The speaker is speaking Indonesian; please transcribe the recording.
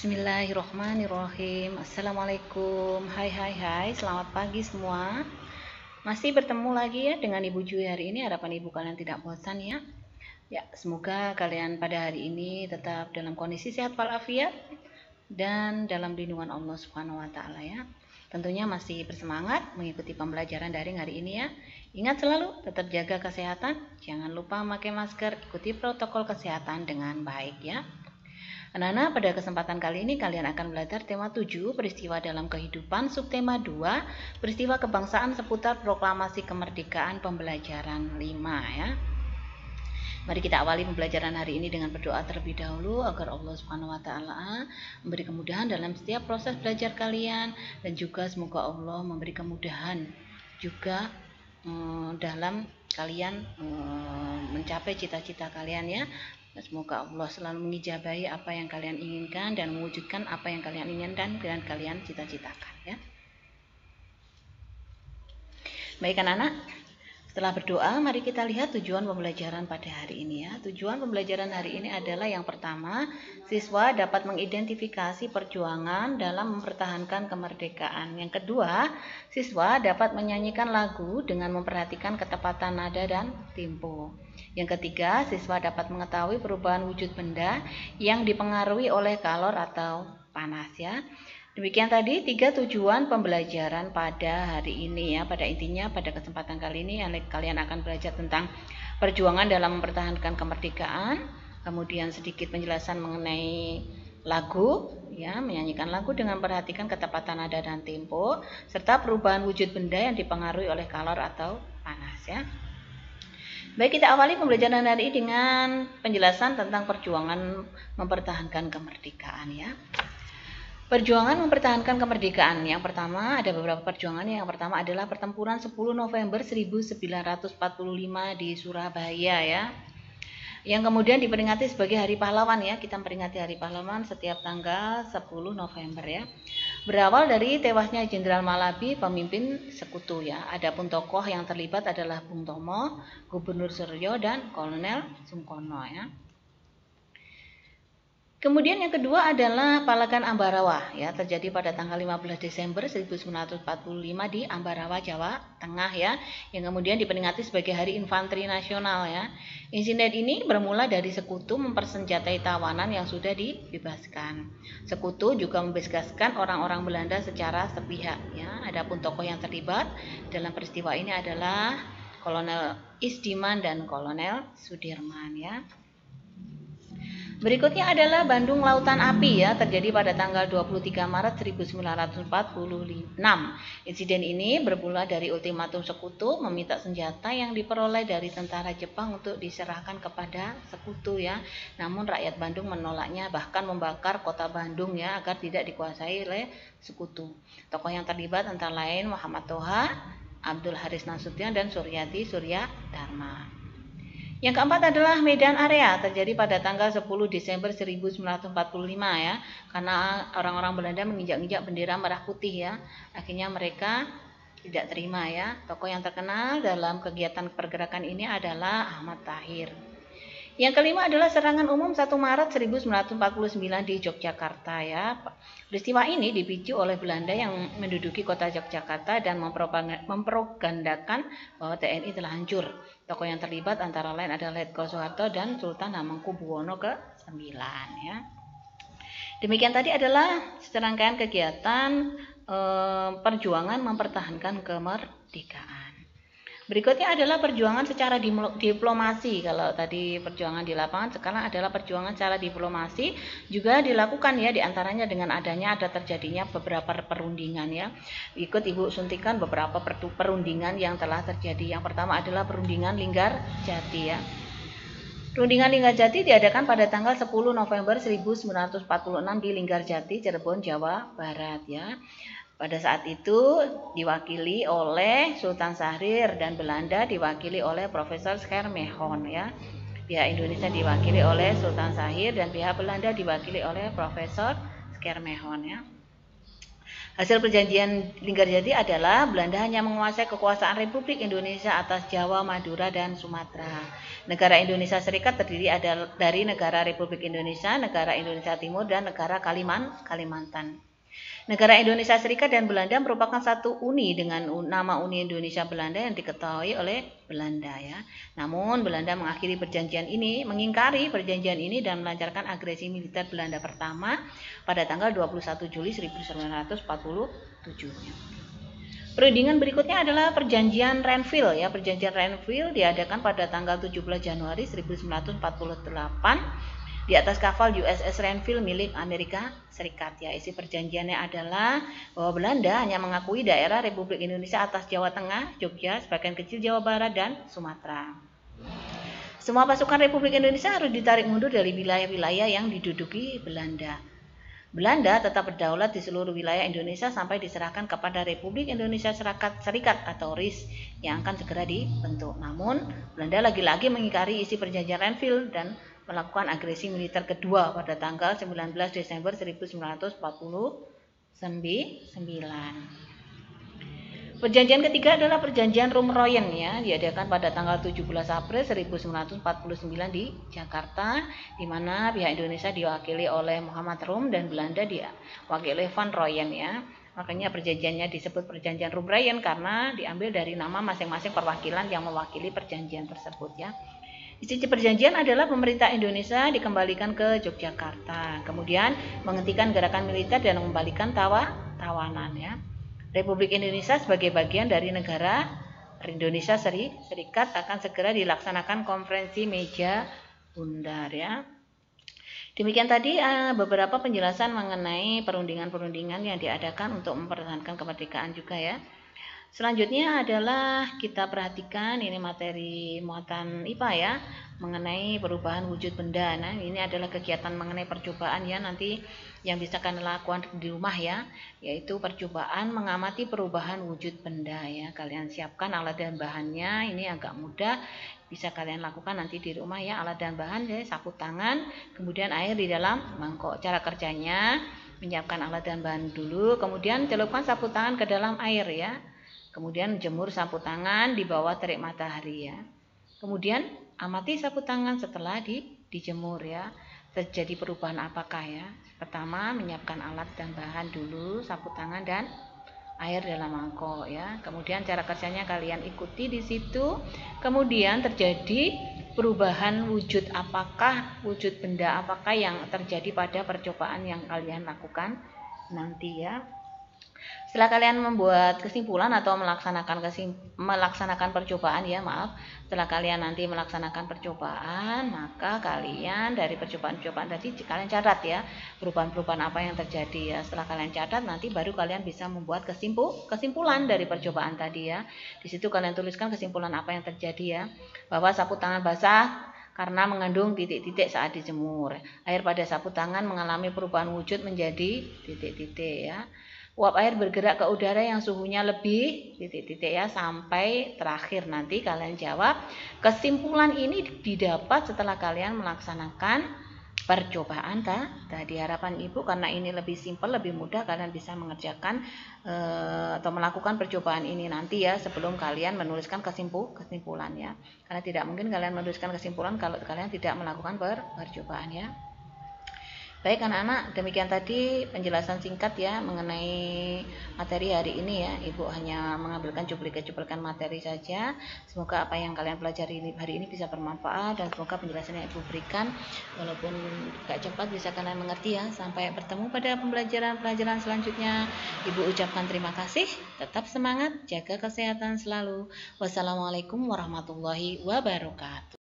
Bismillahirrohmanirrohim. Assalamualaikum. Hai, selamat pagi semua. Masih bertemu lagi ya dengan Ibu Jui hari ini. Harapan Ibu kalian tidak bosan ya. Ya, semoga kalian pada hari ini tetap dalam kondisi sehat walafiat dan dalam lindungan Allah Subhanahu wa taala ya. Tentunya masih bersemangat mengikuti pembelajaran daring hari ini ya. Ingat selalu tetap jaga kesehatan, jangan lupa memakai masker, ikuti protokol kesehatan dengan baik ya. Anak-anak, pada kesempatan kali ini kalian akan belajar tema 7, peristiwa dalam kehidupan, subtema 2, peristiwa kebangsaan seputar proklamasi kemerdekaan, pembelajaran 5 ya. Mari kita awali pembelajaran hari ini dengan berdoa terlebih dahulu agar Allah Subhanahu wa taala memberi kemudahan dalam setiap proses belajar kalian, dan juga semoga Allah memberi kemudahan juga dalam kalian mencapai cita-cita kalian ya. Semoga Allah selalu mengijabahi apa yang kalian inginkan dan mewujudkan apa yang kalian inginkan dan kalian cita-citakan ya. Baik anak-anak, setelah berdoa mari kita lihat tujuan pembelajaran pada hari ini ya. Tujuan pembelajaran hari ini adalah yang pertama, siswa dapat mengidentifikasi perjuangan dalam mempertahankan kemerdekaan. Yang kedua, siswa dapat menyanyikan lagu dengan memperhatikan ketepatan nada dan tempo. Yang ketiga, siswa dapat mengetahui perubahan wujud benda yang dipengaruhi oleh kalor atau panas ya. Demikian tadi 3 tujuan pembelajaran pada hari ini ya. Pada intinya pada kesempatan kali ini kalian akan belajar tentang perjuangan dalam mempertahankan kemerdekaan, kemudian sedikit penjelasan mengenai lagu ya, menyanyikan lagu dengan memperhatikan ketepatan nada dan tempo, serta perubahan wujud benda yang dipengaruhi oleh kalor atau panas ya. Baik, kita awali pembelajaran hari ini dengan penjelasan tentang perjuangan mempertahankan kemerdekaan ya. Perjuangan mempertahankan kemerdekaan. Yang pertama, ada beberapa perjuangan. Yang pertama adalah pertempuran 10 November 1945 di Surabaya ya. Yang kemudian diperingati sebagai Hari Pahlawan ya. Kita memperingati Hari Pahlawan setiap tanggal 10 November ya. Berawal dari tewasnya Jenderal Malabi, pemimpin sekutu ya. Adapun tokoh yang terlibat adalah Bung Tomo, Gubernur Suryo, dan Kolonel Sungkono ya. Kemudian yang kedua adalah Palagan Ambarawa ya, terjadi pada tanggal 15 Desember 1945 di Ambarawa, Jawa Tengah ya, yang kemudian diperingati sebagai Hari Infanteri Nasional ya. Insiden ini bermula dari sekutu mempersenjatai tawanan yang sudah dibebaskan. Sekutu juga membebaskan orang-orang Belanda secara sepihak ya. Adapun tokoh yang terlibat dalam peristiwa ini adalah Kolonel Isdiman dan Kolonel Sudirman ya. Berikutnya adalah Bandung Lautan Api ya, terjadi pada tanggal 23 Maret 1946. Insiden ini bermula dari ultimatum sekutu meminta senjata yang diperoleh dari tentara Jepang untuk diserahkan kepada sekutu ya. Namun rakyat Bandung menolaknya, bahkan membakar kota Bandung ya agar tidak dikuasai oleh sekutu. Tokoh yang terlibat antara lain Muhammad Toha, Abdul Haris Nasution, dan Suryadi Surya Dharma. Yang keempat adalah Medan Area, terjadi pada tanggal 10 Desember 1945 ya, karena orang-orang Belanda menginjak-injak bendera merah putih ya. Akhirnya mereka tidak terima ya. Tokoh yang terkenal dalam kegiatan pergerakan ini adalah Ahmad Tahir. Yang kelima adalah serangan umum 1 Maret 1949 di Yogyakarta ya. Peristiwa ini dipicu oleh Belanda yang menduduki kota Yogyakarta dan mempropagandakan bahwa TNI telah hancur. Tokoh yang terlibat antara lain adalah Letko Soeharto dan Sultan Hamengkubuwono ke-9 ya. Demikian tadi adalah serangkaian kegiatan perjuangan mempertahankan kemerdekaan. Berikutnya adalah perjuangan secara diplomasi. Kalau tadi perjuangan di lapangan, sekarang adalah perjuangan secara diplomasi juga dilakukan ya, diantaranya dengan adanya terjadinya beberapa perundingan ya. Ikut Ibu suntikan beberapa perundingan yang telah terjadi. Yang pertama adalah perundingan Linggarjati ya. Perundingan Linggarjati diadakan pada tanggal 10 November 1946 di Linggarjati, Cirebon, Jawa Barat ya. Pada saat itu diwakili oleh Sultan Syahrir dan Belanda diwakili oleh Profesor Schermerhorn ya. Pihak Indonesia diwakili oleh Sultan Syahrir dan pihak Belanda diwakili oleh Profesor Schermerhorn ya. Hasil perjanjian Linggarjati adalah Belanda hanya menguasai kekuasaan Republik Indonesia atas Jawa, Madura, dan Sumatera. Negara Indonesia Serikat terdiri dari negara Republik Indonesia, negara Indonesia Timur, dan negara Kalimantan. Negara Indonesia Serikat dan Belanda merupakan satu uni dengan nama Uni Indonesia Belanda yang diketahui oleh Belanda ya. Namun Belanda mengingkari perjanjian ini dan melancarkan agresi militer Belanda pertama pada tanggal 21 Juli 1947. Perundingan berikutnya adalah Perjanjian Renville ya. Perjanjian Renville diadakan pada tanggal 17 Januari 1948 di atas kapal USS Renville milik Amerika Serikat ya. Isi perjanjiannya adalah bahwa Belanda hanya mengakui daerah Republik Indonesia atas Jawa Tengah, Jogja, sebagian kecil Jawa Barat, dan Sumatera. Semua pasukan Republik Indonesia harus ditarik mundur dari wilayah-wilayah yang diduduki Belanda. Belanda tetap berdaulat di seluruh wilayah Indonesia sampai diserahkan kepada Republik Indonesia Serikat atau RIS yang akan segera dibentuk. Namun, Belanda lagi-lagi mengingkari isi perjanjian Renville dan melakukan agresi militer kedua pada tanggal 19 Desember 1949. Perjanjian ketiga adalah Perjanjian Rumroyen ya, diadakan pada tanggal 17 April 1949 di Jakarta, di mana pihak Indonesia diwakili oleh Muhammad Rum dan Belanda diwakili Van Royen ya. Makanya perjanjiannya disebut Perjanjian Rumroyen karena diambil dari nama masing-masing perwakilan yang mewakili perjanjian tersebut ya. Isi perjanjian adalah pemerintah Indonesia dikembalikan ke Yogyakarta, kemudian menghentikan gerakan militer dan mengembalikan tawanan ya. Republik Indonesia sebagai bagian dari negara Indonesia Serikat akan segera dilaksanakan konferensi meja bundar ya. Demikian tadi beberapa penjelasan mengenai perundingan-perundingan yang diadakan untuk mempertahankan kemerdekaan juga ya. Selanjutnya adalah kita perhatikan ini materi muatan IPA ya, mengenai perubahan wujud benda. Nah, ini adalah kegiatan mengenai percobaan ya, nanti yang bisa kalian lakukan di rumah ya, yaitu percobaan mengamati perubahan wujud benda ya. Kalian siapkan alat dan bahannya, ini agak mudah, bisa kalian lakukan nanti di rumah ya. Alat dan bahan ya, sapu tangan, kemudian air di dalam mangkok. Cara kerjanya, menyiapkan alat dan bahan dulu, kemudian celupkan sapu tangan ke dalam air ya. Kemudian jemur sapu tangan di bawah terik matahari ya. Kemudian amati sapu tangan setelah dijemur ya. Terjadi perubahan apakah ya? Pertama, menyiapkan alat dan bahan dulu, sapu tangan dan air dalam mangkok ya. Kemudian cara kerjanya kalian ikuti di situ. Kemudian terjadi perubahan wujud wujud benda apakah yang terjadi pada percobaan yang kalian lakukan nanti ya. Setelah kalian membuat kesimpulan atau melaksanakan percobaan ya, setelah kalian nanti melaksanakan percobaan, maka kalian dari percobaan-percobaan tadi kalian catat ya, perubahan-perubahan apa yang terjadi ya. Setelah kalian catat, nanti baru kalian bisa membuat kesimpulan dari percobaan tadi ya. Di situ kalian tuliskan kesimpulan apa yang terjadi ya, bahwa sapu tangan basah karena mengandung titik-titik saat dijemur. Air pada sapu tangan mengalami perubahan wujud menjadi titik-titik ya. Uap air bergerak ke udara yang suhunya lebih titik-titik ya, sampai terakhir nanti kalian jawab. Kesimpulan ini didapat setelah kalian melaksanakan percobaan tadi. Harapan Ibu karena ini lebih simpel, lebih mudah, kalian bisa mengerjakan atau melakukan percobaan ini nanti ya, sebelum kalian menuliskan kesimpulan ya. Karena tidak mungkin kalian menuliskan kesimpulan kalau kalian tidak melakukan percobaan ya. Baik anak-anak, demikian tadi penjelasan singkat ya mengenai materi hari ini ya. Ibu hanya mengambilkan cuplikan materi saja. Semoga apa yang kalian pelajari hari ini bisa bermanfaat dan semoga penjelasan yang Ibu berikan walaupun gak cepat bisa kalian mengerti ya. Sampai bertemu pada pembelajaran selanjutnya. Ibu ucapkan terima kasih, tetap semangat, jaga kesehatan selalu. Wassalamualaikum warahmatullahi wabarakatuh.